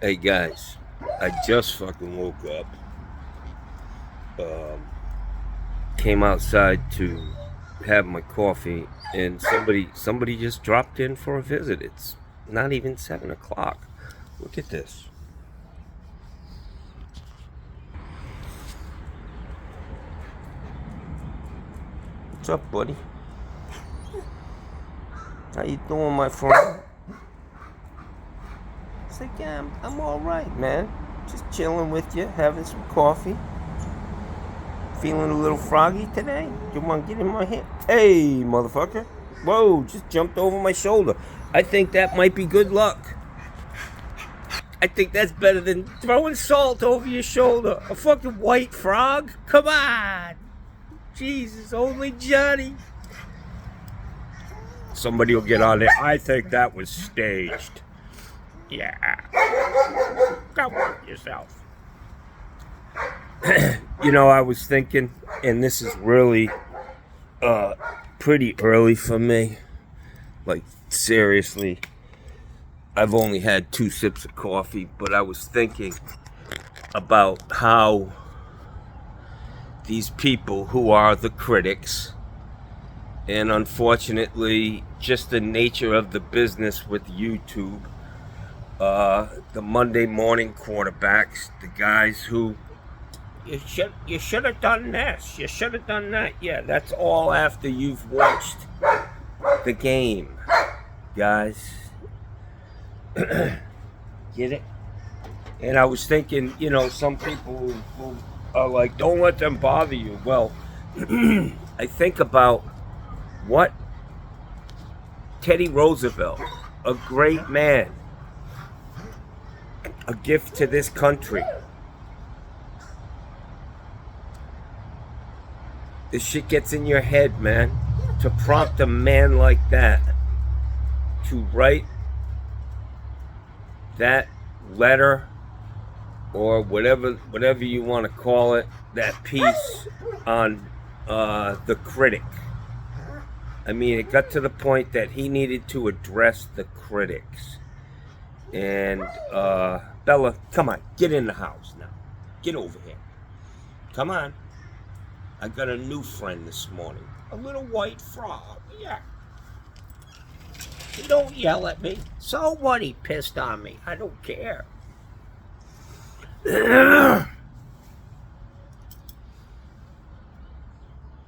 Hey guys, I just fucking woke up. Um, Came outside to have my coffee, and somebody just dropped in for a visit. It's not even 7 o'clock. Look at this. What's up, buddy? How you doing, my friend? It's like, yeah, I'm all right, man. Just chilling with you, having some coffee. Feeling a little froggy today? You want to get in my hand? Hey, motherfucker. Whoa, just jumped over my shoulder. I think that might be good luck. I think that's better than throwing salt over your shoulder. A fucking white frog? Come on. Jesus, only Johnny. Somebody will get on there. I think that was staged. Yeah. Go work yourself. I was thinking, and this is really pretty early for me. Like, seriously, I've only had 2 sips of coffee, but I was thinking about how these people who are the critics, and unfortunately, just the nature of the business with YouTube, the Monday morning quarterbacks, the guys who you should have done this, you should have done that. Yeah, that's all after you've watched the game, guys. Get it? And I was thinking, some people who are like, don't let them bother you. Well, I think about what Teddy Roosevelt, a great man, a gift to this country. This shit gets in your head, man. To prompt a man like that to write that letter, or whatever you want to call it, that piece on the critic. I mean, it got to the point that he needed to address the critics. And Bella, come on, get in the house now. Get over here. Come on. I got a new friend this morning. A little white frog. Yeah. Don't yell at me. So what? He pissed on me. I don't care.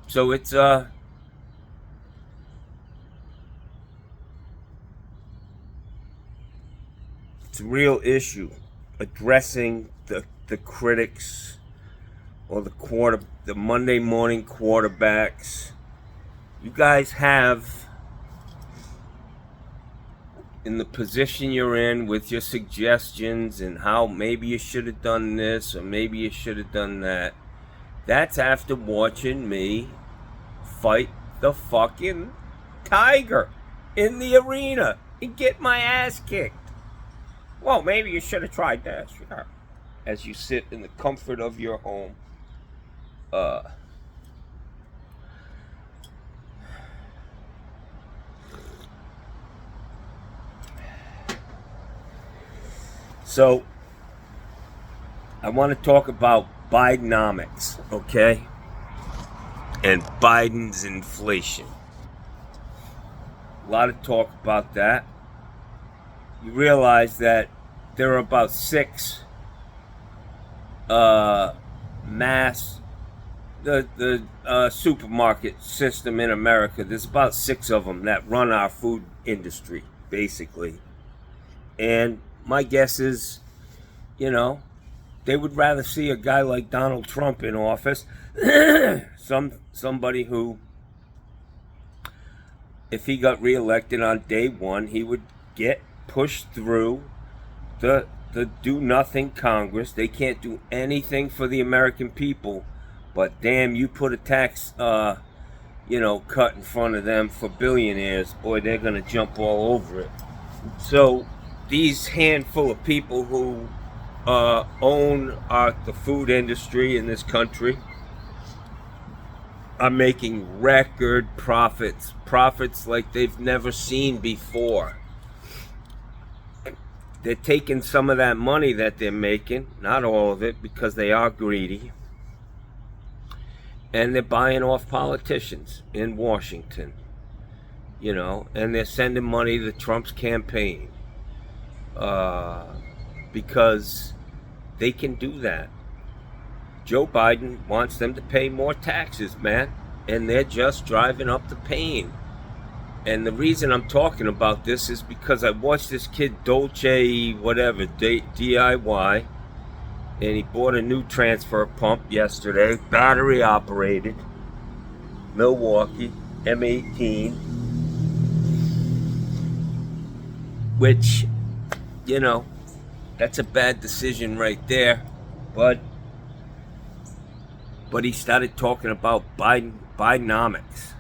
So it's a real issue, addressing the critics, or the Monday morning quarterbacks. You guys have, in the position you're in with your suggestions and how maybe you should have done this or maybe you should have done that, that's after watching me fight the fucking tiger in the arena and get my ass kicked. Well, maybe you should have tried this. Yeah. As you sit in the comfort of your home. So, I want to talk about Bidenomics, okay? And Biden's inflation. A lot of talk about that. You realize that there are about 6 mass the supermarket system in America. There's about 6 of them that run our food industry, basically. And my guess is, they would rather see a guy like Donald Trump in office. Somebody who, if he got reelected on day 1, he would get pushed through the do-nothing Congress. They can't do anything for the American people. But damn, you put a tax, cut in front of them for billionaires, boy, they're going to jump all over it. So these handful of people who own the food industry in this country are making record profits like they've never seen before. they're taking some of that money that they're making, not all of it, because they are greedy, and they're buying off politicians in Washington, and they're sending money to Trump's campaign because they can do that. Joe Biden wants them to pay more taxes, man, and they're just driving up the pain. And the reason I'm talking about this is because I watched this kid, Dolce, whatever, DIY, and he bought a new transfer pump yesterday, battery operated, Milwaukee, M18, which, that's a bad decision right there. But he started talking about Bidenomics.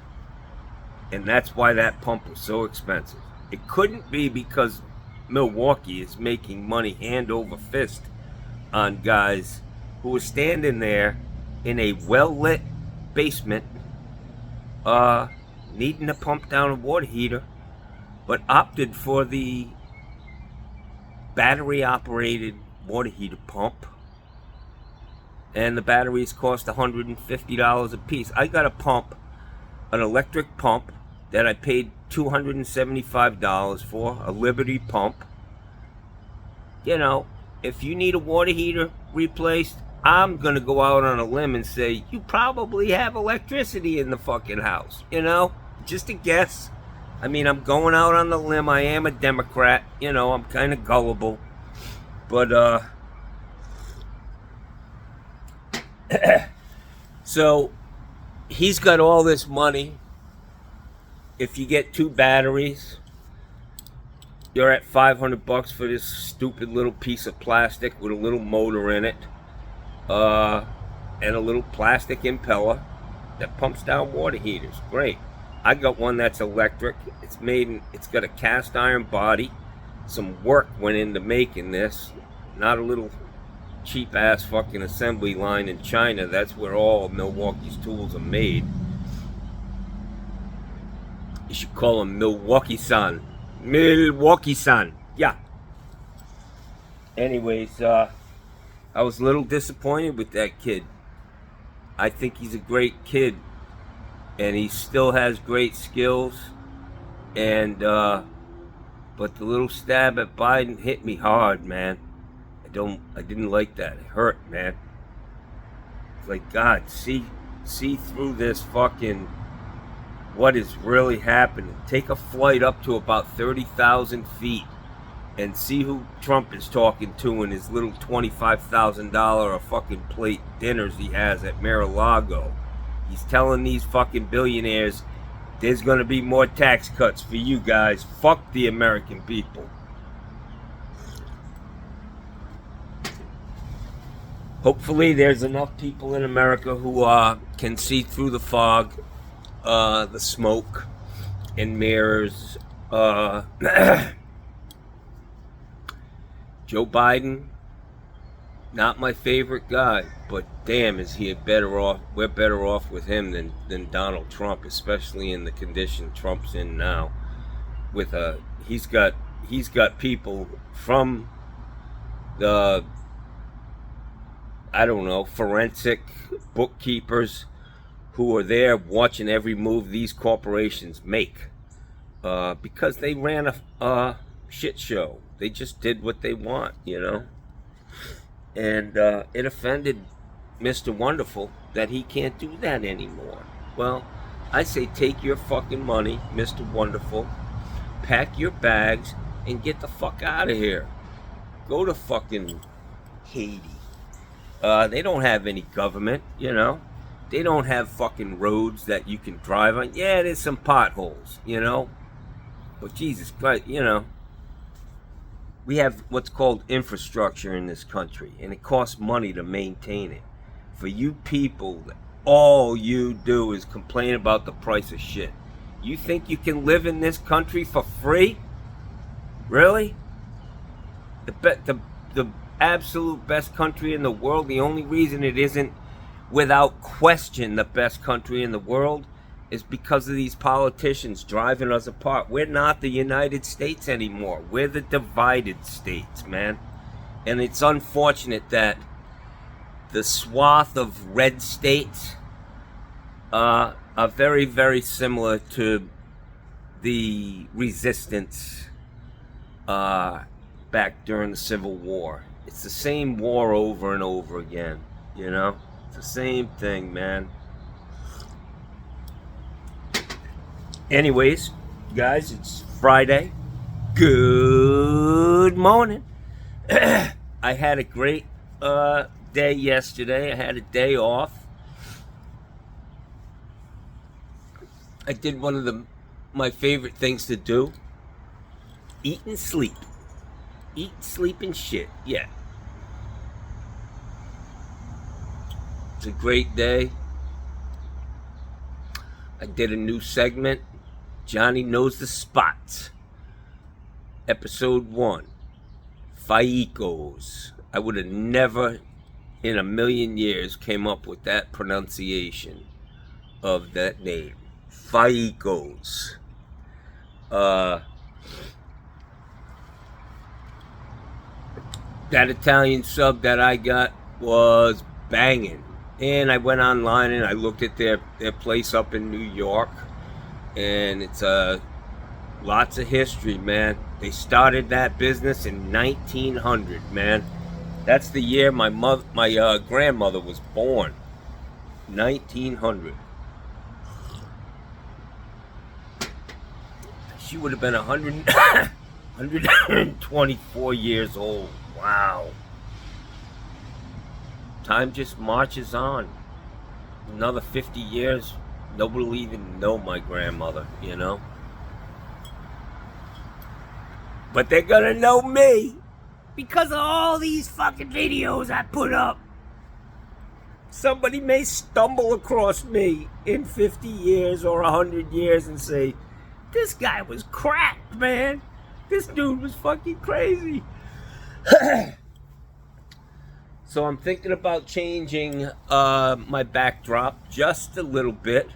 And that's why that pump was so expensive. It couldn't be because Milwaukee is making money hand over fist on guys who are standing there in a well-lit basement needing to pump down a water heater, but opted for the battery-operated water heater pump. And the batteries cost $150 a piece. I got a pump, an electric pump, that I paid $275 for, a Liberty pump. If you need a water heater replaced, I'm going to go out on a limb and say, you probably have electricity in the fucking house, Just a guess. I mean, I'm going out on the limb. I am a Democrat. I'm kind of gullible. But, so, he's got all this money. If you get 2 batteries, you're at $500 for this stupid little piece of plastic with a little motor in it, and a little plastic impeller that pumps down water heaters. Great. I got one that's electric. It's got a cast iron body. Some work went into making this. Not a little cheap ass fucking assembly line in China. That's where all Milwaukee's tools are made. You should call him Milwaukee-san. Milwaukee-san. Yeah. Anyways, I was a little disappointed with that kid. I think he's a great kid. And he still has great skills. And, but the little stab at Biden hit me hard, man. I didn't like that. It hurt, man. It's like, God, see through this fucking... what is really happening. Take a flight up to about 30,000 feet and see who Trump is talking to in his little $25,000 a fucking plate dinners he has at Mar-a-Lago. He's telling these fucking billionaires there's going to be more tax cuts for you guys. Fuck the American people. Hopefully there's enough people in America who can see through the fog, the smoke and mirrors. Joe Biden, not my favorite guy, but damn, is he better off? We're better off with him than Donald Trump, especially in the condition Trump's in now. With he's got people from the, I don't know, forensic bookkeepers who are there watching every move these corporations make, because they ran a shit show. They just did what they want, and it offended Mr. Wonderful that he can't do that anymore. Well, I say take your fucking money, Mr. Wonderful, pack your bags, and get the fuck out of here. Go to fucking Haiti. They don't have any government, They don't have fucking roads that you can drive on. Yeah, there's some potholes, But Jesus Christ, we have what's called infrastructure in this country, and it costs money to maintain it. For you people, all you do is complain about the price of shit. You think you can live in this country for free? Really? The absolute best country in the world, the only reason it isn't without question the best country in the world is because of these politicians driving us apart. We're not the United States anymore. We're the divided states, man. And it's unfortunate that the swath of red states are very, very similar to the resistance back during the Civil War. It's the same war over and over again, you know? It's the same thing, man. Anyways, guys, it's Friday. Good morning. I had a great day yesterday. I had a day off. I did one of my favorite things to do. Eat and sleep. Eat, sleep, and shit. Yeah. It's a great day. I did a new segment. Johnny Knows the Spots. Episode 1. Faicos. I would have never in a million years came up with that pronunciation of that name. Faicos. That Italian sub that I got was banging. And I went online and I looked at their place up in New York. And it's lots of history, man. They started that business in 1900, man. That's the year my grandmother was born. 1900. She would have been 124 years old. Wow. Time just marches on. Another 50 years, nobody will even know my grandmother, you know? But they're gonna know me because of all these fucking videos I put up. Somebody may stumble across me in 50 years or 100 years and say, this guy was cracked, man. This dude was fucking crazy. So I'm thinking about changing my backdrop just a little bit.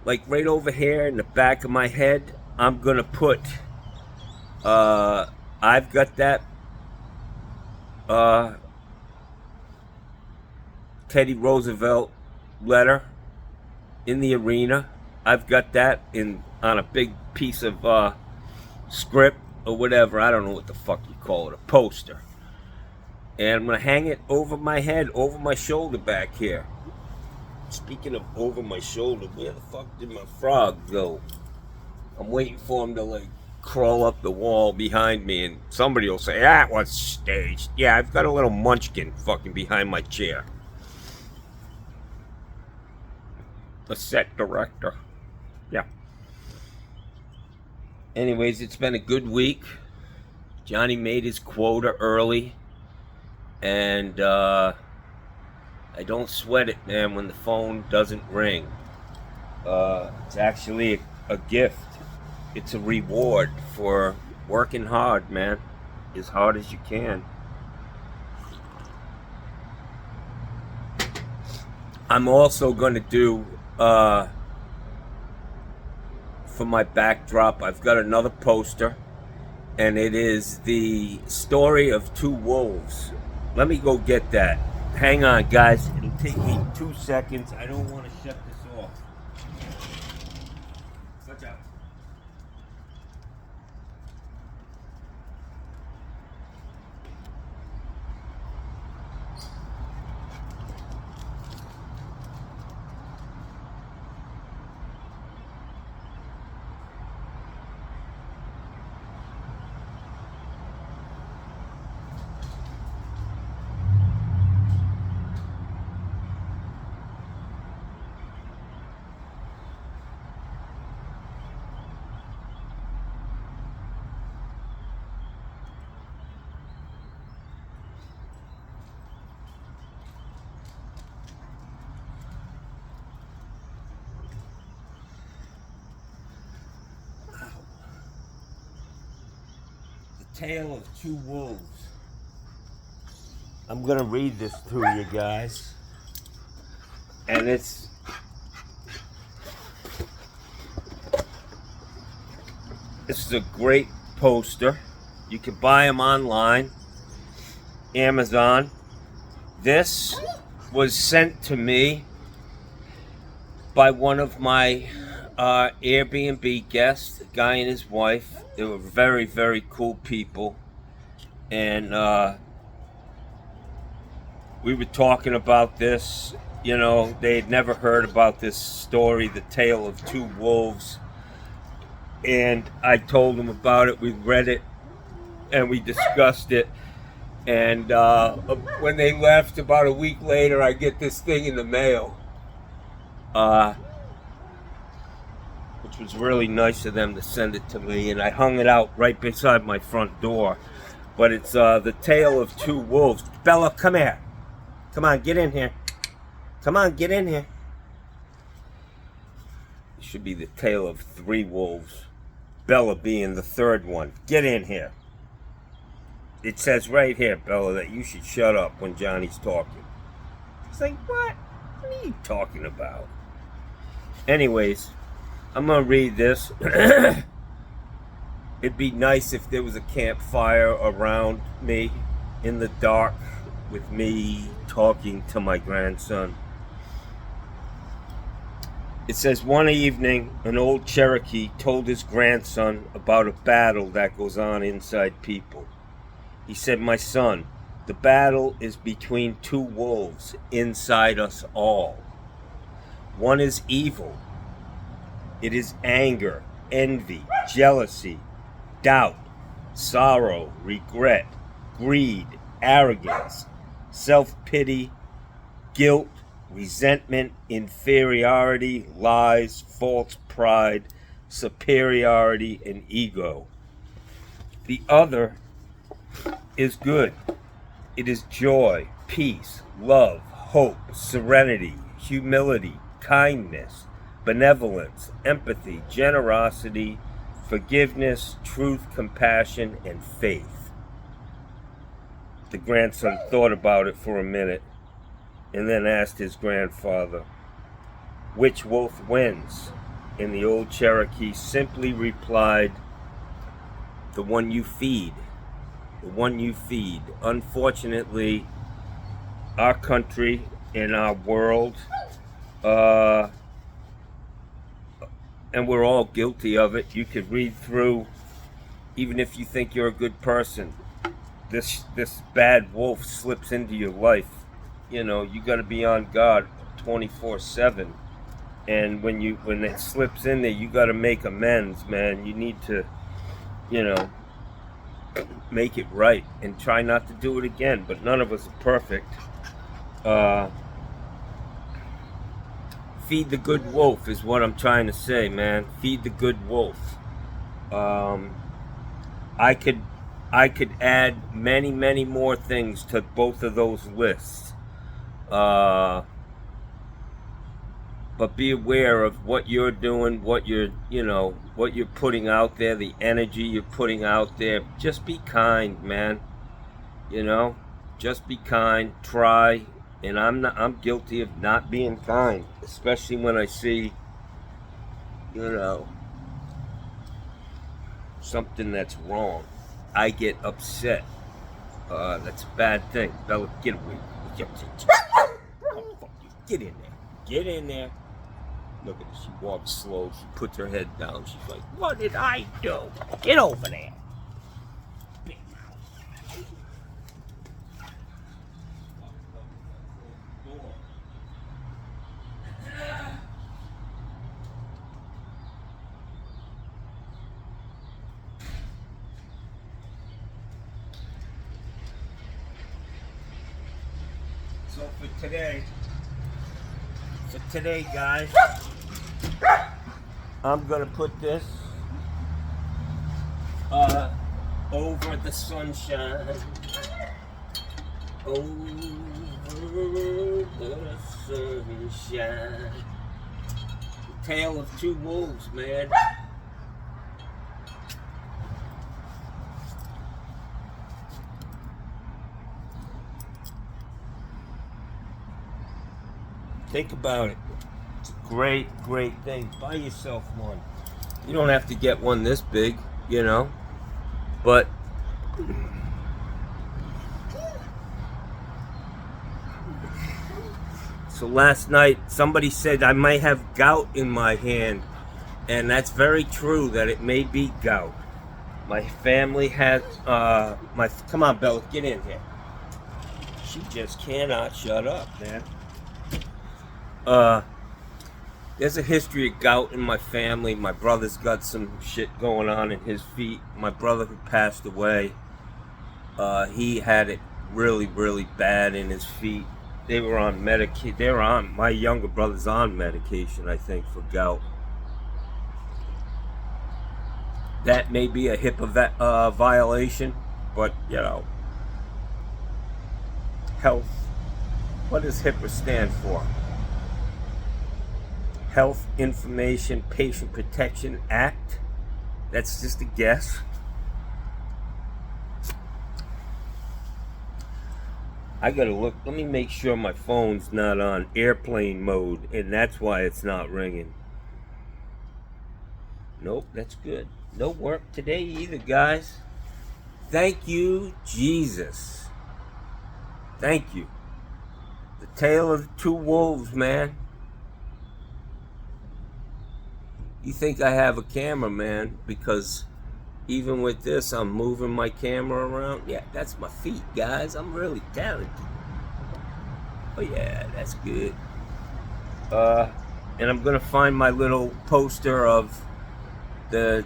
Like right over here in the back of my head, I'm gonna put, I've got that Teddy Roosevelt letter in the arena. I've got that on a big piece of script or whatever. I don't know what the fuck you call it, a poster. And I'm going to hang it over my head, over my shoulder back here. Speaking of over my shoulder, where the fuck did my frog go? I'm waiting for him to, like, crawl up the wall behind me, and somebody will say, that was staged. Yeah, I've got a little munchkin fucking behind my chair. The set director. Yeah. Anyways, it's been a good week. Johnny made his quota early. And I don't sweat it, man, when the phone doesn't ring. It's actually a gift. It's a reward for working hard, man. As hard as you can. I'm also going to do, for my backdrop, I've got another poster. And it is the story of two wolves. Let me go get that. Hang on, guys. It'll take me 2 seconds. I don't want to shut this off. Watch out. Tale of Two Wolves. I'm gonna read this to you guys, and it's This is a great poster. You can buy them online, Amazon. This was sent to me by one of my Airbnb guests, a guy and his wife. They were very, very cool people. And we were talking about this. You know, they had never heard about this story, The Tale of Two Wolves. And I told them about it. We read it and we discussed it. And when they left, about a week later, I get this thing in the mail. Which was really nice of them to send it to me. And I hung it out right beside my front door. But it's The Tale of Two Wolves. Bella, come here. Come on, get in here. Come on, get in here. It should be The Tale of Three Wolves. Bella being the third one. Get in here. It says right here, Bella, that you should shut up when Johnny's talking. It's like, what? What are you talking about? Anyways, I'm going to read this. It'd be nice if there was a campfire around me in the dark with me talking to my grandson. It says, one evening, an old Cherokee told his grandson about a battle that goes on inside people. He said, my son, the battle is between two wolves inside us all. One is evil. It is anger, envy, jealousy, doubt, sorrow, regret, greed, arrogance, self-pity, guilt, resentment, inferiority, lies, false pride, superiority, and ego. The other is good. It is joy, peace, love, hope, serenity, humility, kindness, benevolence, empathy, generosity, forgiveness, truth, compassion, and faith. The grandson thought about it for a minute and then asked his grandfather, which wolf wins? And the old Cherokee simply replied, the one you feed. The one you feed. Unfortunately, our country and our world, and we're all guilty of it. You could read through, even if you think you're a good person, this bad wolf slips into your life. You know, you got to be on guard 24/7. And when it slips in there, you got to make amends, man. You need to, you know, make it right and try not to do it again. But none of us are perfect. Feed the good wolf is what I'm trying to say, man. Feed the good wolf. I could add many, many more things to both of those lists. But be aware of what you're doing, what you're putting out there, the energy you're putting out there. Just be kind, man. You know, just be kind. Try. And I'm guilty of not being kind, especially when I see, you know, something that's wrong. I get upset. That's a bad thing. Bella, get away. Oh, fuck you. Get in there. Get in there. Look at her. She walks slow. She puts her head down. She's like, what did I do? Get over there. Big mouth. So for today, guys, I'm gonna put this over the sunshine, over the sunshine. The Tale of Two Wolves, man. Think about it. It's a great, great thing. Buy yourself one. You don't have to get one this big. you know. But so last night somebody said I might have gout in my hand, and that's very true that it may be gout. My family has come on, Bella, get in here. She just cannot shut up, man. There's a history of gout in my family. My brother's got some shit going on in his feet. My brother who passed away, he had it really, really bad in his feet. They were on medication. My younger brother's on medication, I think, for gout. That may be a HIPAA violation, but, you know, health. What does HIPAA stand for? Health Information Patient Protection Act. That's just a guess. I gotta look. Let me make sure my phone's not on airplane mode, and that's why it's not ringing. Nope, that's good. No work today either, guys. Thank you, Jesus. Thank you. The tale of the two wolves, man. You think I have a camera, man, because even with this, I'm moving my camera around. Yeah, that's my feet, guys. I'm really talented. Oh, yeah, that's good. And I'm going to find my little poster of the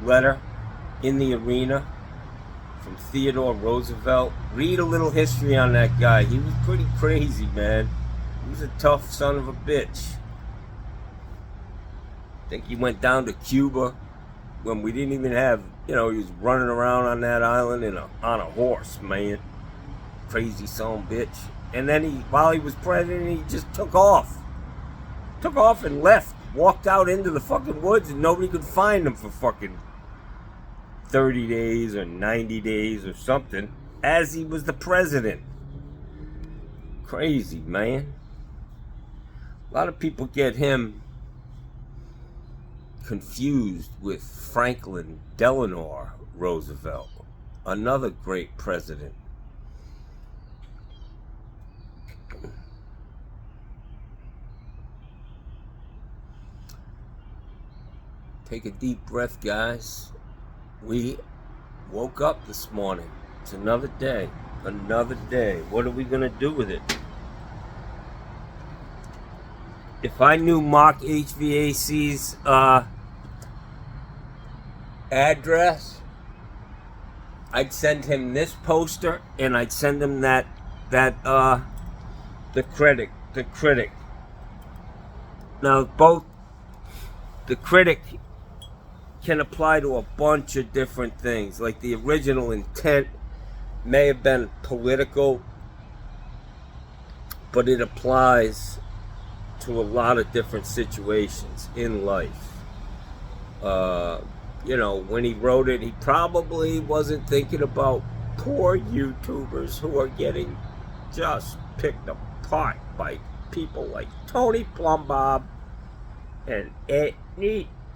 letter in the arena from Theodore Roosevelt. Read a little history on that guy. He was pretty crazy, man. He was a tough son of a bitch. I think he went down to Cuba when we didn't even have, you know, he was running around on that island on a horse, man. Crazy son of a bitch. And then while he was president, he just took off. Took off and left. Walked out into the fucking woods and nobody could find him for fucking 30 days or 90 days or something, as he was the president. Crazy, man. A lot of people get him confused with Franklin Delano Roosevelt, another great president. Take a deep breath, guys. We woke up this morning. It's another day. Another day. What are we going to do with it? If I knew Mark HVAC's address, I'd send him this poster, and I'd send him the critic. Now, both the critic can apply to a bunch of different things. Like the original intent may have been political, but it applies to a lot of different situations in life. You know, when he wrote it, he probably wasn't thinking about poor YouTubers who are getting just picked apart by people like Tony Plumbob and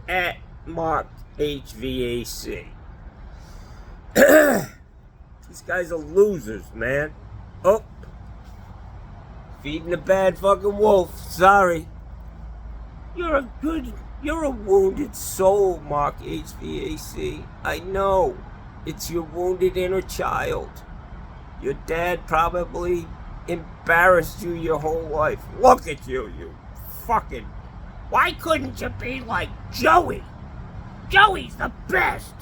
at Mark HVAC. These guys are losers, man. Oh, feeding the bad fucking wolf. Sorry. You're a wounded soul, Mark HVAC. I know. It's your wounded inner child. Your dad probably embarrassed you your whole life. Look at you, you fucking... Why couldn't you be like Joey? Joey's the best.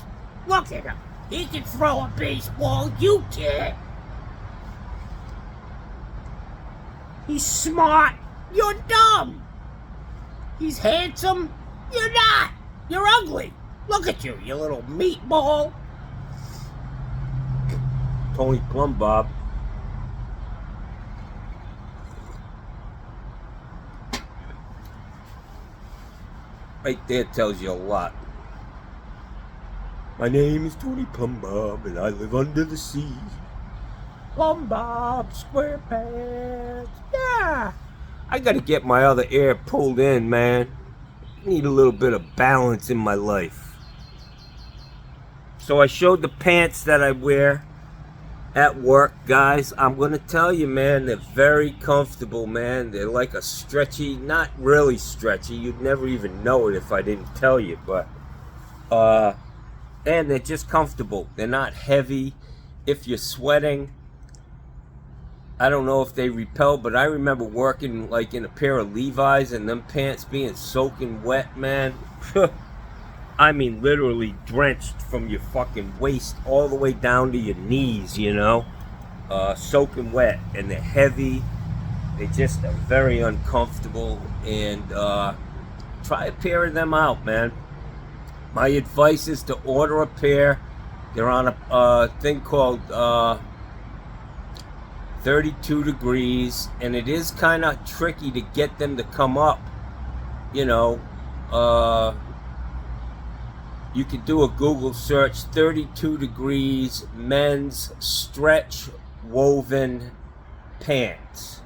Look at him. He can throw a baseball. You can't. He's smart. You're dumb. He's handsome. You're not. You're ugly. Look at you, you little meatball. Tony Plumbob. Right there tells you a lot. My name is Tony Plumbob, and I live under the sea. Plumbob SquarePants. Yeah. I gotta get my other ear pulled in, man. Need a little bit of balance in my life. So I showed the pants that I wear at work, guys. I'm gonna tell you, man, they're very comfortable, man. They're like a stretchy, not really stretchy. You'd never even know it if I didn't tell you, but and they're just comfortable. They're not heavy. If you're sweating, I don't know if they repel, but I remember working like in a pair of Levi's and them pants being soaking wet, man. I mean, literally drenched from your fucking waist all the way down to your knees, you know? Soaking wet, and they're heavy. They just are very uncomfortable, and try a pair of them out, man. My advice is to order a pair. They're on a thing called 32 degrees, and it is kind of tricky to get them to come up, you know. You can do a Google search, 32 degrees men's stretch woven pants.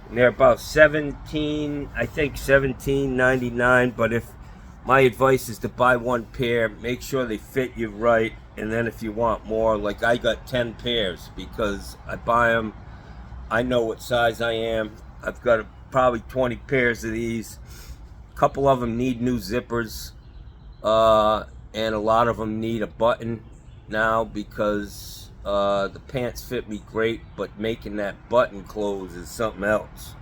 And they're about 17, I think $17.99, but if my advice is to buy one pair, make sure they fit you right, and then if you want more, like I got 10 pairs because I buy them, I know what size I am. I've got probably 20 pairs of these. A couple of them need new zippers, and a lot of them need a button now because the pants fit me great, but making that button close is something else.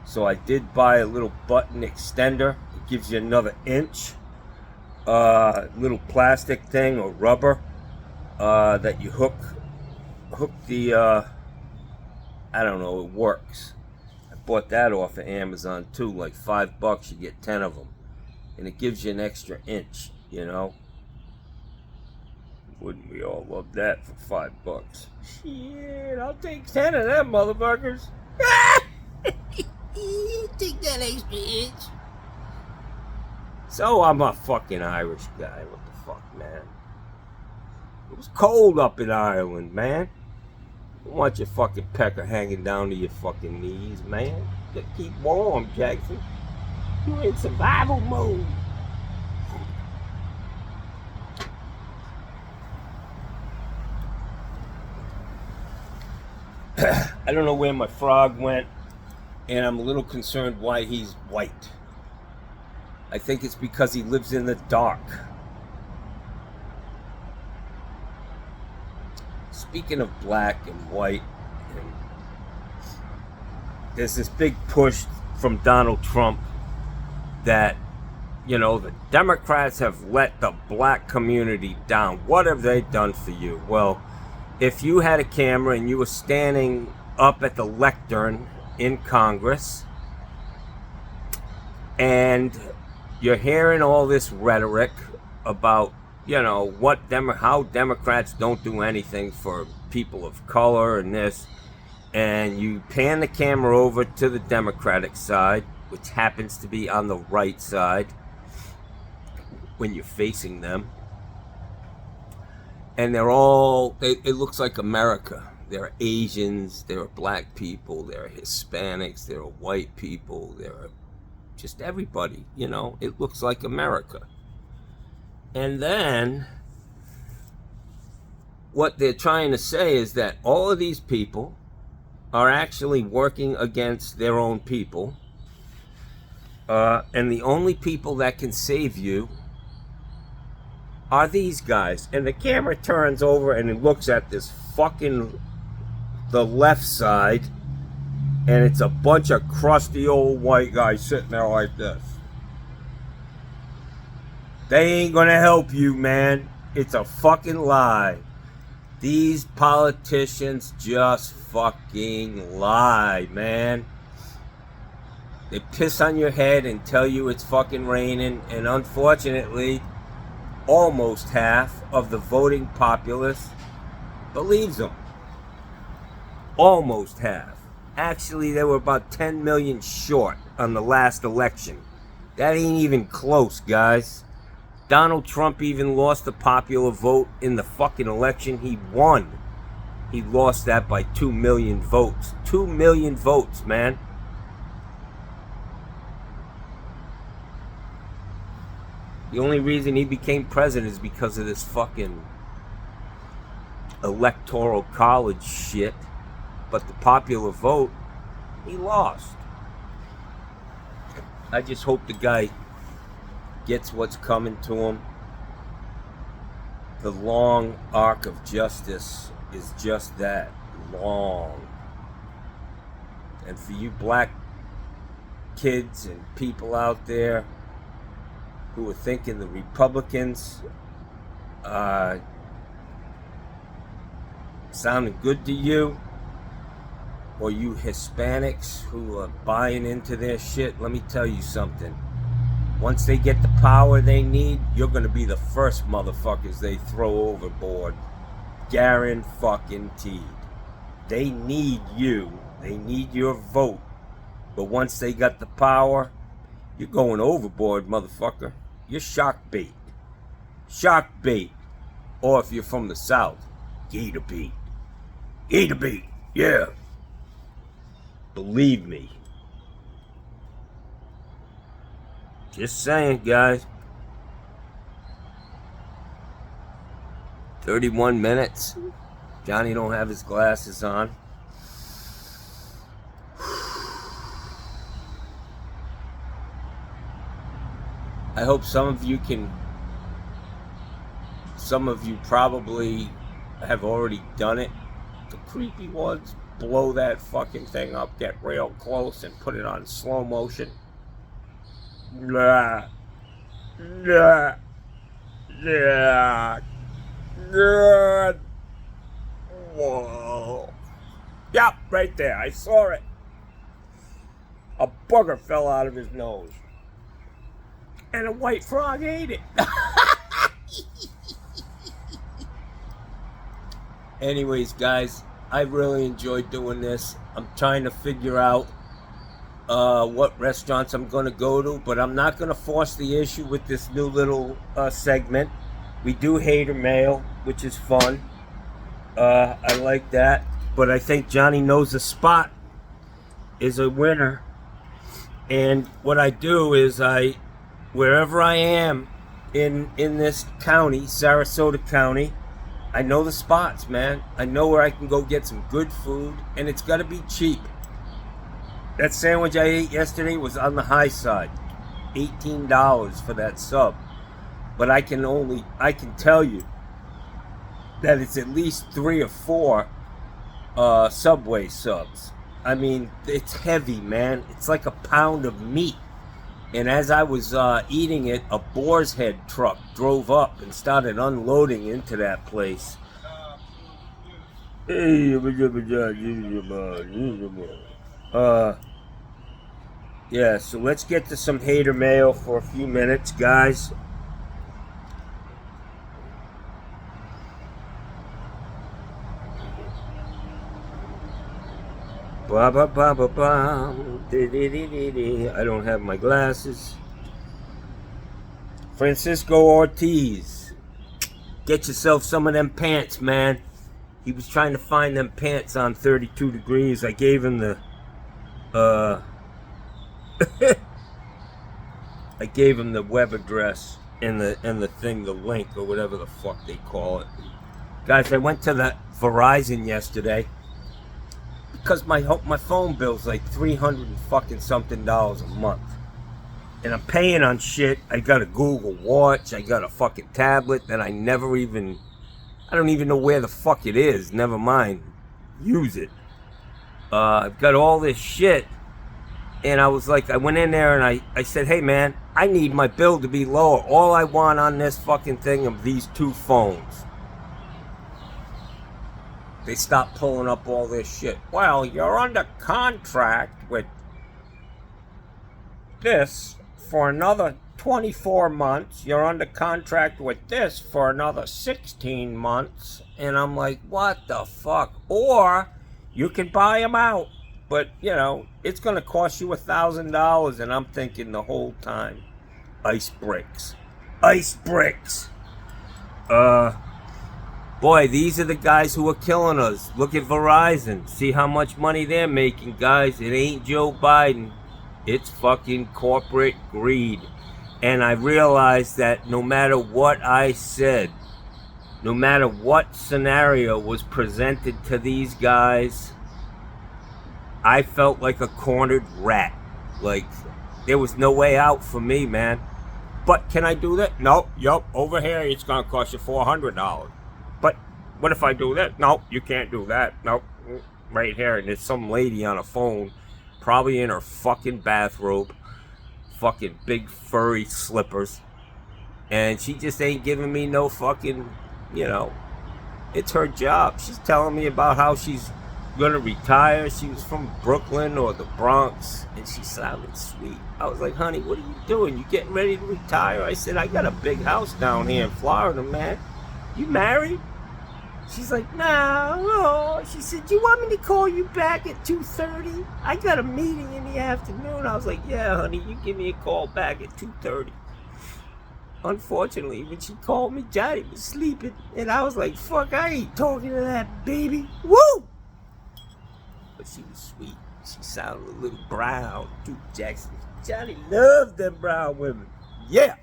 So I did buy a little button extender. It gives you another inch. Little plastic thing or rubber that you hook the I don't know, it works. I bought that off of Amazon too, like $5, you get 10 of them, and it gives you an extra inch, you know. Wouldn't we all love that for $5? Shit, I'll take 10 of them motherfuckers. Take that extra inch. So I'm a fucking Irish guy. What the fuck, man? It was cold up in Ireland, man. You don't want your fucking pecker hanging down to your fucking knees, man. Just keep warm, Jackson. You're in survival mode. I don't know where my frog went, and I'm a little concerned why he's white. I think it's because he lives in the dark. Speaking of black and white, there's this big push from Donald Trump that, you know, the Democrats have let the black community down. What have they done for you? Well, if you had a camera and you were standing up at the lectern in Congress and you're hearing all this rhetoric about, you know, how Democrats don't do anything for people of color and this, and you pan the camera over to the Democratic side, which happens to be on the right side when you're facing them, and they're all, it looks like America. There are Asians, there are black people, there are Hispanics, there are white people, there are just everybody, you know. It looks like America. And then what they're trying to say is that all of these people are actually working against their own people, and the only people that can save you are these guys. And the camera turns over and it looks at this fucking, the left side, and it's a bunch of crusty old white guys sitting there like this. They ain't gonna help you, man. It's a fucking lie. These politicians just fucking lie, man. They piss on your head and tell you it's fucking raining, and unfortunately, almost half of the voting populace believes them. Almost half. Actually, they were about 10 million short on the last election. That ain't even close, guys. Donald Trump even lost the popular vote in the fucking election he won. He lost that by 2 million votes. 2 million votes, man. The only reason he became president is because of this fucking electoral college shit. But the popular vote, he lost. I just hope the guy gets what's coming to him. The long arc of justice is just that, long. And for you black kids and people out there who are thinking the Republicans sounding good to you, or you Hispanics who are buying into their shit, let me tell you something. Once they get the power they need, you're gonna be the first motherfuckers they throw overboard. Guaranteed. They need you. They need your vote. But once they got the power, you're going overboard, motherfucker. You're shark bait. Shark bait. Or if you're from the South, gator bait. Gator bait, yeah. Believe me. Just saying, guys. 31 minutes. Johnny don't have his glasses on. I hope some of you probably have already done it. The creepy ones, blow that fucking thing up, get real close and put it on slow motion. Nah. Nah. Nah. Nah. Whoa. Yep, right there. I saw it. A booger fell out of his nose. And a white frog ate it. Anyways, guys, I really enjoyed doing this. I'm trying to figure out what restaurants I'm going to go to, but I'm not going to force the issue with this new little segment. We do hater mail, which is fun. I like that. But I think Johnny Knows a Spot is a winner. And what I do is wherever I am in this county, Sarasota County, I know the spots, man. I know where I can go get some good food, and it's got to be cheap. That sandwich I ate yesterday was on the high side. $18 for that sub. But I can tell you that it's at least 3 or 4 Subway subs. I mean, it's heavy, man. It's like a pound of meat. And as I was eating it, a boar's head truck drove up and started unloading into that place. Yeah, so let's get to some hater mail for a few minutes, guys. Ba ba ba ba ba. I don't have my glasses. Francisco Ortiz, get yourself some of them pants, man. He was trying to find them pants on 32 degrees. I gave him the I gave him the web address and the thing, the link or whatever the fuck they call it. Guys, I went to the Verizon yesterday because my phone bill's like $300 and fucking something a month. And I'm paying on shit. I got a Google Watch, I got a fucking tablet that I don't even know where the fuck it is. Never mind, use it. I've got all this shit. And I went in there and I said, hey man, I need my bill to be lower. All I want on this fucking thing are these 2 phones. They stopped pulling up all this shit. Well, you're under contract with this for another 24 months. You're under contract with this for another 16 months. And I'm like, what the fuck? Or you can buy them out. But, it's going to cost you $1,000. And I'm thinking the whole time, ice bricks. Ice bricks. Boy, these are the guys who are killing us. Look at Verizon. See how much money they're making, guys. It ain't Joe Biden. It's fucking corporate greed. And I realized that no matter what I said, no matter what scenario was presented to these guys, I felt like a cornered rat. Like, there was no way out for me, man. But can I do that? No. Yup. Over here, it's going to cost you $400. But what if I do that? No, you can't do that. Nope. Right here. And there's some lady on a phone, probably in her fucking bathrobe, fucking big furry slippers. And she just ain't giving me no fucking, it's her job. She's telling me about how she's gonna retire. She was from Brooklyn or the Bronx, and she sounded sweet. I was like, honey, what are you doing? You getting ready to retire? I said, I got a big house down here in Florida, man. You married? She's like, no. She said, you want me to call you back at 2:30? I got a meeting in the afternoon. I was like, yeah, honey, you give me a call back at 2:30. Unfortunately, when she called me, Johnny was sleeping, and I was like, fuck, I ain't talking to that baby. Woo! But she was sweet. She sounded a little brown, too, Jackson. Johnny loved them brown women. Yeah!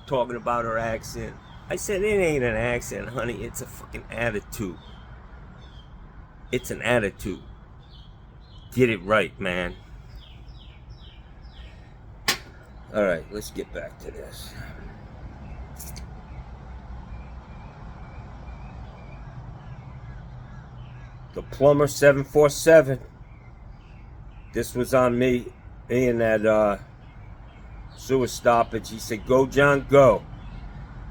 Talking about her accent. I said, it ain't an accent, honey. It's a fucking attitude. It's an attitude. Get it right, man. Alright, let's get back to this. The plumber 747. This was on me in that sewer stoppage. He said, go, John, go.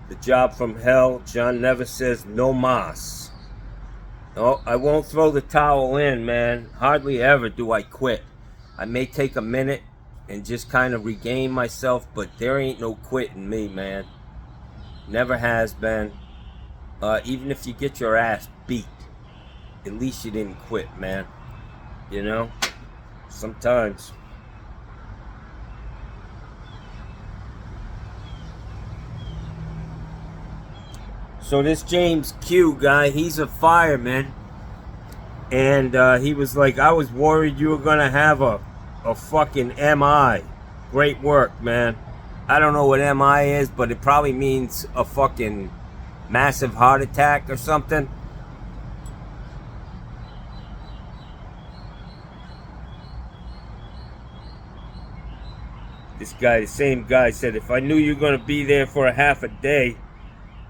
The job from hell. John never says no mas. No, I won't throw the towel in, man. Hardly ever do I quit. I may take a minute and just kind of regain myself, but there ain't no quitting me, man. Never has been. Even if you get your ass beat, at least you didn't quit, man. You know? Sometimes. So this James Q guy, he's a fireman. And he was like, I was worried you were going to have a fucking MI. Great work, man. I don't know what MI is, but it probably means a fucking massive heart attack or something. This guy, the same guy, said, if I knew you were going to be there for a half a day,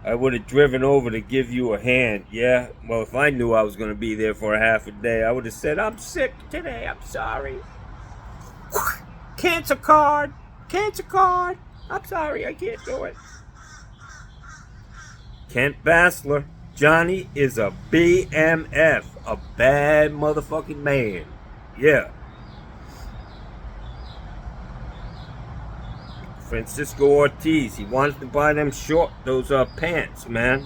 I would have driven over to give you a hand. Yeah, well, if I knew I was going to be there for a half a day, I would have said, I'm sick today, I'm sorry. Cancer card, I'm sorry, I can't do it. Kent Bassler, Johnny is a BMF, a bad motherfucking man. Yeah. Francisco Ortiz, he wanted to buy them those pants, man.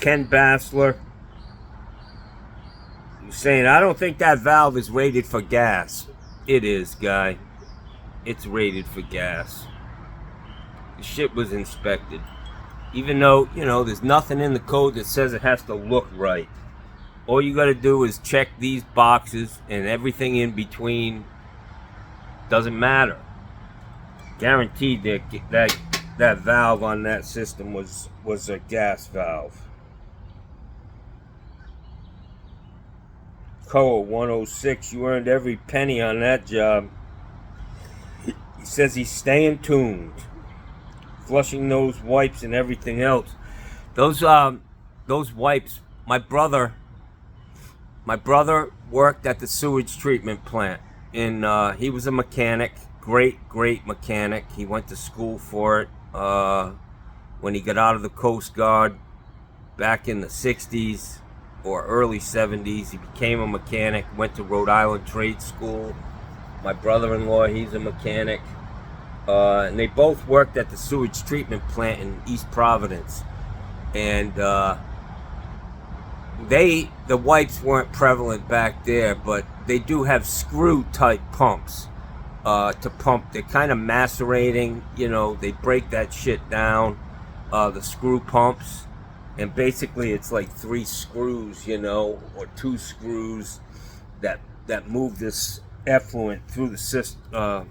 Ken Bassler, he's saying, I don't think that valve is rated for gas. It is, guy. It's rated for gas. The shit was inspected. Even though, there's nothing in the code that says it has to look right. All you gotta do is check these boxes, and everything in between doesn't matter. Guaranteed that valve on that system was a gas valve. Koa 106, you earned every penny on that job. He says he's staying tuned, flushing those wipes and everything else. Those wipes. My brother worked at the sewage treatment plant. And he was a mechanic, great mechanic. He went to school for it. When he got out of the Coast Guard back in the 60s or early 70s, he became a mechanic, went to Rhode Island Trade School. My brother-in-law, he's a mechanic. And they both worked at the sewage treatment plant in East Providence. And the wipes weren't prevalent back there, but they do have screw type pumps to pump. They're kind of macerating, they break that shit down, the screw pumps, and basically it's like 3 screws, or 2 screws that move this effluent through the system.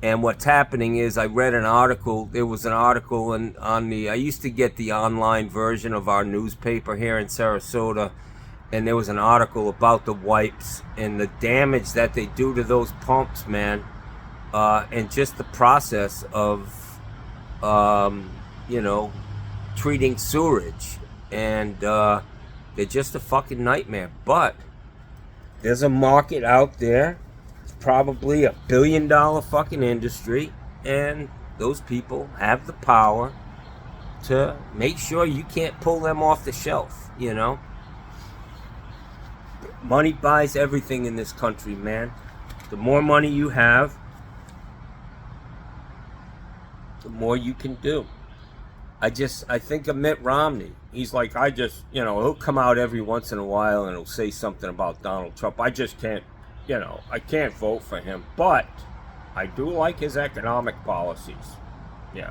And what's happening is, I read an article. There was an article on the. I used to get the online version of our newspaper here in Sarasota, and there was an article about the wipes and the damage that they do to those pumps, man, and just the process of, treating sewerage, and they're just a fucking nightmare. But there's a market out there. Probably $1 billion fucking industry, and those people have the power to make sure you can't pull them off the shelf. Money buys everything in this country, man. The more money you have, the more you can do. I think of Mitt Romney. He's like, he'll come out every once in a while and he'll say something about Donald Trump. I just can't, I can't vote for him, but I do like his economic policies. Yeah.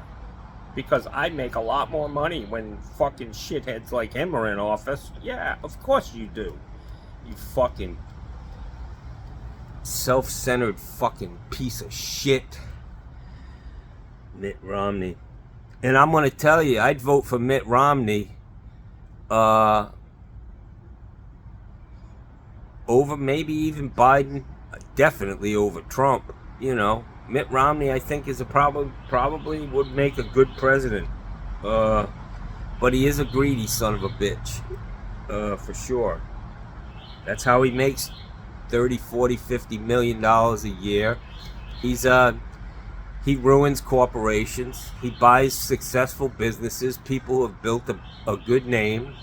Because I make a lot more money when fucking shitheads like him are in office. Yeah, of course you do. You fucking self-centered fucking piece of shit. Mitt Romney. And I'm going to tell you, I'd vote for Mitt Romney over maybe even Biden, definitely over Trump. Mitt Romney, I think, is probably would make a good president. But he is a greedy son of a bitch, for sure. That's how he makes 30, 40, 50 million dollars a year. He ruins corporations. He buys successful businesses, people who have built a good name.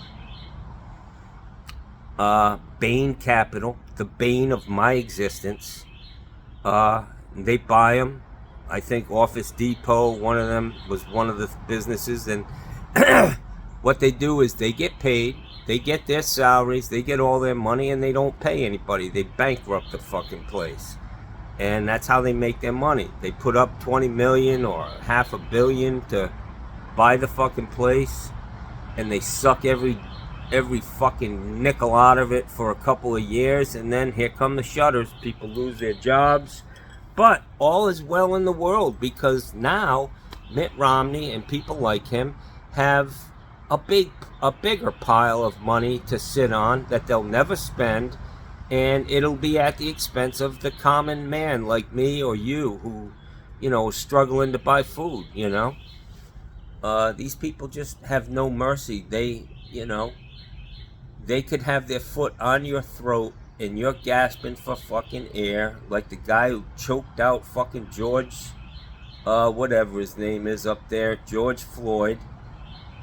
Bain Capital, the bane of my existence. They buy them. I think Office Depot, one of them, was one of the businesses. And what they do is they get paid, they get their salaries, they get all their money, and they don't pay anybody. They bankrupt the fucking place. And that's how they make their money. They put up 20 million or $500 million to buy the fucking place, and they suck every fucking nickel out of it for a couple of years, and then here come the shutters. People lose their jobs. But all is well in the world, because now Mitt Romney and people like him have a bigger pile of money to sit on that they'll never spend, and it'll be at the expense of the common man like me or you who, is struggling to buy food. These people just have no mercy. They could have their foot on your throat and you're gasping for fucking air, like the guy who choked out fucking George, whatever his name is up there, George Floyd.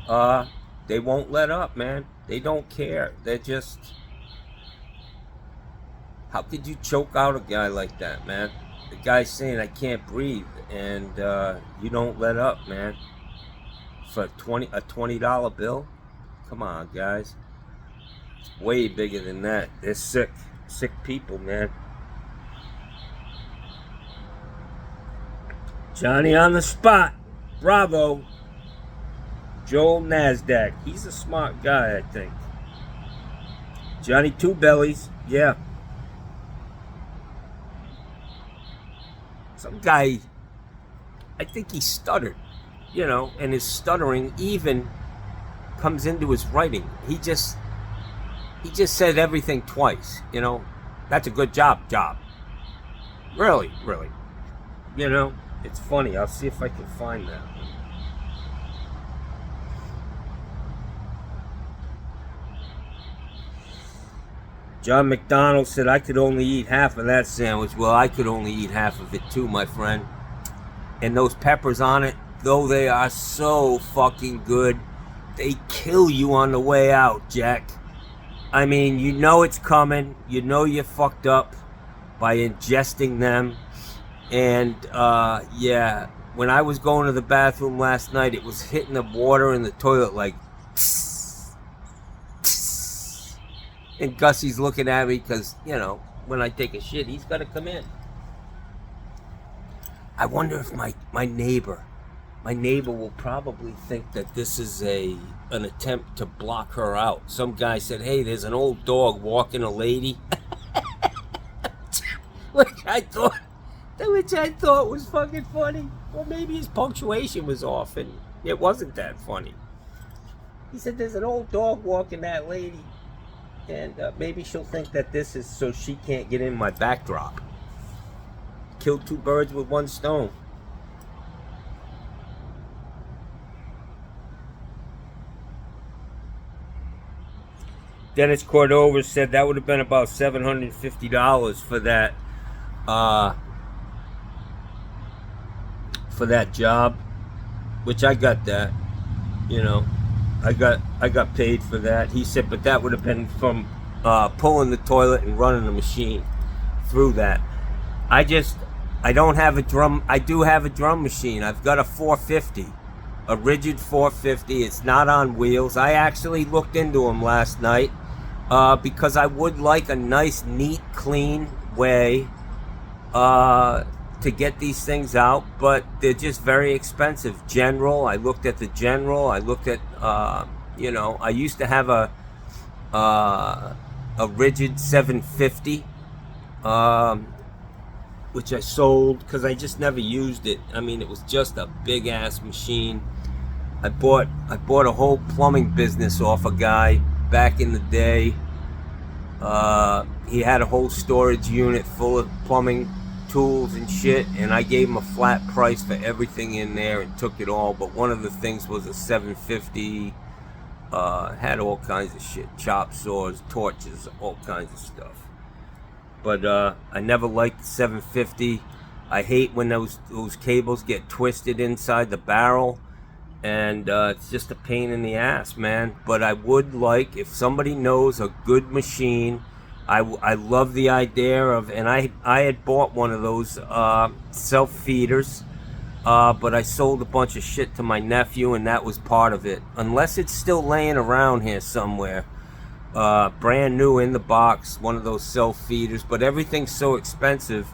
They won't let up, man. They don't care. They're just... How could you choke out a guy like that, man? The guy's saying, I can't breathe, and you don't let up, man. For a $20 bill? Come on, guys. It's way bigger than that. They're sick people, man. Johnny on the spot. Bravo. Joel Nasdaq. He's a smart guy, I think. Johnny Two Bellies. Yeah. Some guy, I think he stuttered, and his stuttering even comes into his writing. He just said everything twice, That's a good job. Really. It's funny. I'll see if I can find that. John McDonald said, I could only eat half of that sandwich. Well, I could only eat half of it too, my friend. And those peppers on it, though they are so fucking good, they kill you on the way out, Jack. I mean, it's coming. You're fucked up by ingesting them. And, when I was going to the bathroom last night, it was hitting the water in the toilet like... And Gussie's looking at me because, when I take a shit, he's got to come in. I wonder if my neighbor will probably think that this is an attempt to block her out. Some guy said, hey, there's an old dog walking a lady. which I thought was fucking funny. Well, maybe his punctuation was off and it wasn't that funny. He said, there's an old dog walking that lady, and maybe she'll think that this is so she can't get in my backdrop. Killed two birds with one stone. Dennis Cordova said that would have been about $750 for that job, which I got that, you know, I got paid for that. He said, but that would have been from pulling the toilet and running the machine through that. I don't have a drum. I do have a drum machine. I've got a 450, a rigid 450. It's not on wheels. I actually looked into them last night because I would like a nice, neat, clean way to get these things out, but they're just very expensive. General, I looked at the General. I looked at, you know, I used to have a rigid 750, which I sold because I just never used it. I mean, it was just a big ass machine. I bought a whole plumbing business off a guy back in the day. He had a whole storage unit full of plumbing tools and shit, and I gave him a flat price for everything in there and took it all. But one of the things was a 750, had all kinds of shit, chop saws, torches, all kinds of stuff. But I never liked the 750. I hate when those cables get twisted inside the barrel, and it's just a pain in the ass, man. But I would like, if somebody knows a good machine, I love the idea of, and I had bought one of those self feeders, but I sold a bunch of shit to my nephew, and that was part of it. Unless it's still laying around here somewhere, brand new in the box, one of those self feeders. But everything's so expensive,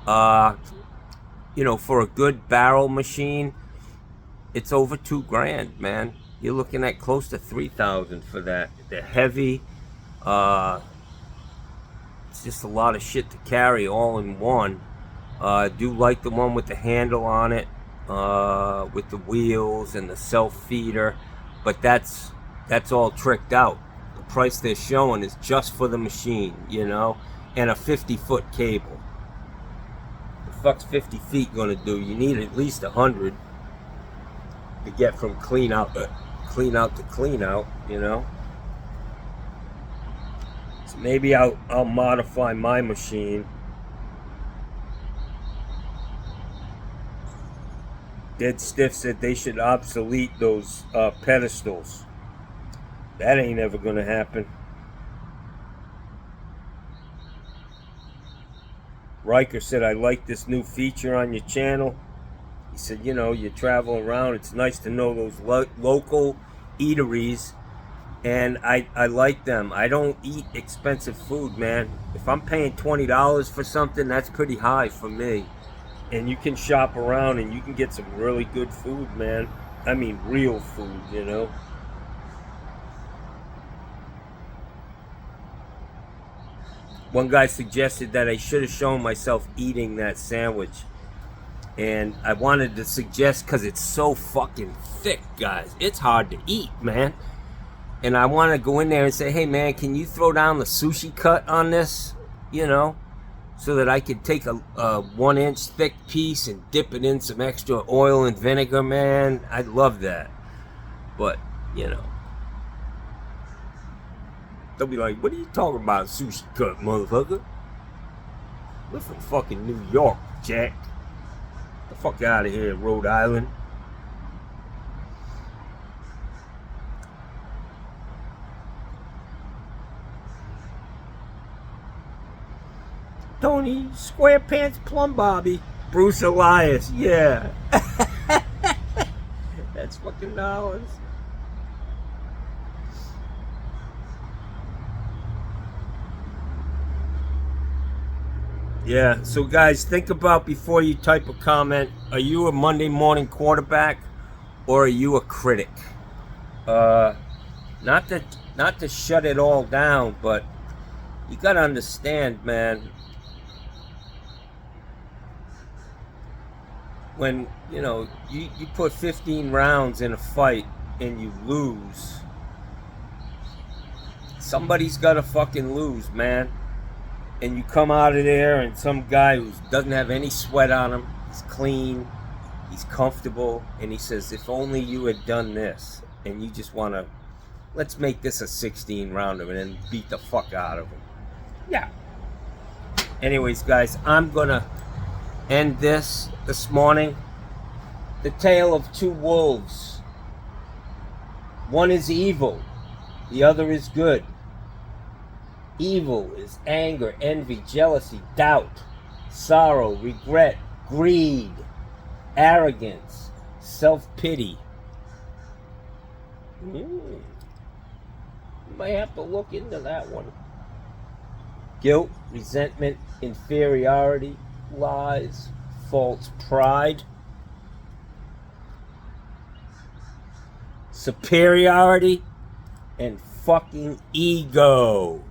you know, for a good barrel machine, it's over $2,000, man. You're looking at close to $3,000 for that. They're heavy. It's just a lot of shit to carry all in one. I do like the one with the handle on it, with the wheels and the self feeder, but that's all tricked out. The price they're showing is just for the machine, you know, and a 50-foot cable. The fuck's 50 feet gonna do? You need at least 100 to get from clean out to clean out, you know. So maybe I'll modify my machine. Dead Stiff said they should obsolete those pedestals. That ain't ever gonna happen. Riker said, I like this new feature on your channel. He said, you know, you travel around, it's nice to know those local eateries, and I like them. I don't eat expensive food, man. If I'm paying $20 for something, that's pretty high for me. And you can shop around and you can get some really good food, man. I mean, real food, you know. One guy suggested that I should have shown myself eating that sandwich. And I wanted to suggest, because it's so fucking thick, guys. It's hard to eat, man. And I want to go in there and say, hey, man, can you throw down the sushi cut on this? You know, so that I could take a 1-inch thick piece and dip it in some extra oil and vinegar, man. I'd love that. But, you know, they'll be like, what are you talking about, sushi cut, motherfucker? We're from fucking New York, Jack. The fuck out of here, Rhode Island. Tony Squarepants Plum Bobby. Bruce Elias, yeah. That's fucking dollars. Yeah, so guys, think about before you type a comment, are you a Monday morning quarterback or are you a critic? Not to shut it all down, but you gotta understand, man, when, you know, you put 15 rounds in a fight and you lose, somebody's got to fucking lose, man. And you come out of there and some guy who doesn't have any sweat on him, he's clean, he's comfortable, and he says, if only you had done this, and you just want to, let's make this a 16 rounder and then beat the fuck out of him. Yeah. Anyways, guys, I'm going to end this morning. The tale of two wolves. One is evil, the other is good. Evil is anger, envy, jealousy, doubt, sorrow, regret, greed, arrogance, self-pity. You might have to look into that one. Guilt, resentment, inferiority, lies, false pride, superiority, and fucking ego.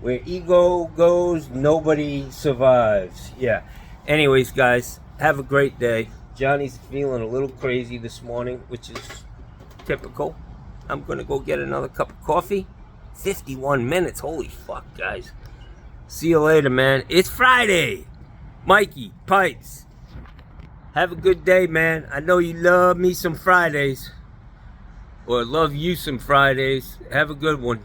Where ego goes, nobody survives. Yeah. Anyways, guys, have a great day. Johnny's feeling a little crazy this morning, which is typical. I'm going to go get another cup of coffee. 51 minutes. Holy fuck, guys. See you later, man. It's Friday. Mikey, Pipes. Have a good day, man. I know you love me some Fridays. Or love you some Fridays. Have a good one.